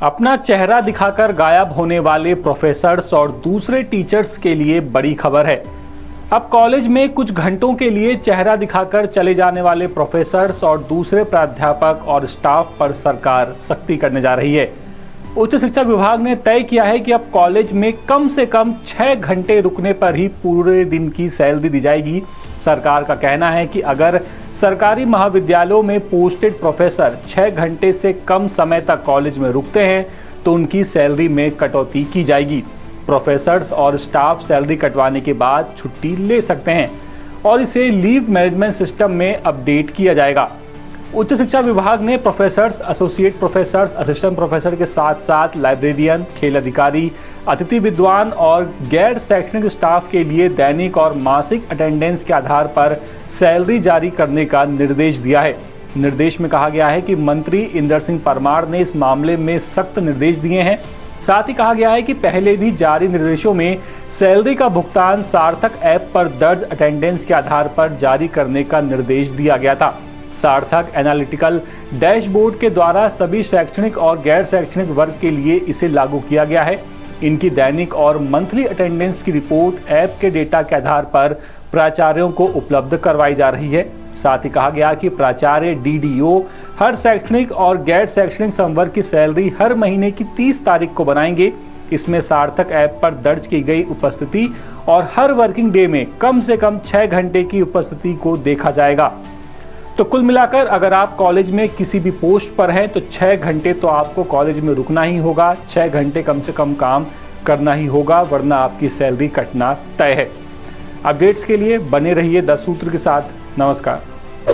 अपना चेहरा दिखाकर गायब होने वाले प्रोफेसर्स और दूसरे टीचर्स के लिए बड़ी खबर है। अब कॉलेज में कुछ घंटों के लिए चेहरा दिखाकर चले जाने वाले प्रोफेसर्स और दूसरे प्राध्यापक और स्टाफ पर सरकार सख्ती करने जा रही है। उच्च शिक्षा विभाग ने तय किया है कि अब कॉलेज में कम से कम 6 घंटे रुकने पर ही पूरे दिन की सैलरी दी जाएगी। सरकार का कहना है कि अगर सरकारी महाविद्यालयों में पोस्टेड प्रोफेसर 6 घंटे से कम समय तक कॉलेज में रुकते हैं तो उनकी सैलरी में कटौती की जाएगी। प्रोफेसर्स और स्टाफ सैलरी कटवाने के बाद छुट्टी ले सकते हैं और इसे लीव मैनेजमेंट सिस्टम में अपडेट किया जाएगा। उच्च शिक्षा विभाग ने professors, associate professors, assistant professor के साथ साथ लाइब्रेरियन, खेल अधिकारी, अतिथि विद्वान और गैर शैक्षणिक स्टाफ के लिए दैनिक और मासिक अटेंडेंस के आधार पर सैलरी जारी करने का निर्देश दिया है। निर्देश में कहा गया है कि मंत्री इंदर सिंह परमार ने इस मामले में सख्त निर्देश दिए हैं। साथ ही कहा गया है कि पहले भी जारी निर्देशों में सैलरी का भुगतान सार्थक ऐप पर दर्ज अटेंडेंस के आधार पर जारी करने का निर्देश दिया गया था। सार्थक एनालिटिकल डैशबोर्ड के द्वारा सभी शैक्षणिक और गैर शैक्षणिक वर्ग के लिए इसे लागू किया गया है। इनकी दैनिक और मंथली अटेंडेंस की रिपोर्ट ऐप के डेटा के आधार पर प्राचार्यों को उपलब्ध करवाई जा रही है। साथ ही कहा गया कि प्राचार्य डीडीओ हर शैक्षणिक और गैर शैक्षणिक संवर्ग की सैलरी हर महीने की 30 तारीख को बनाएंगे। इसमें सार्थक ऐप पर दर्ज की गई उपस्थिति और हर वर्किंग डे में कम से कम 6 घंटे की उपस्थिति को देखा जाएगा। तो कुल मिलाकर अगर आप कॉलेज में किसी भी पोस्ट पर हैं तो 6 घंटे तो आपको कॉलेज में रुकना ही होगा, 6 घंटे कम से कम काम करना ही होगा, वरना आपकी सैलरी कटना तय है। अपडेट्स के लिए बने रहिए 10 सूत्र के साथ। नमस्कार।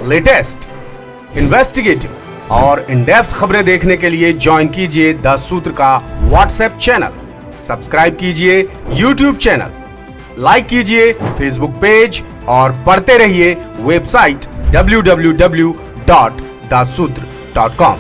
लेटेस्ट, इन्वेस्टिगेटिव और इन डेप्थ खबरें देखने के लिए ज्वाइन कीजिए 10 सूत्र का व्हाट्सएप चैनल, सब्सक्राइब कीजिए यूट्यूब चैनल, लाइक कीजिए फेसबुक पेज और पढ़ते रहिए वेबसाइट www.dasudr.com।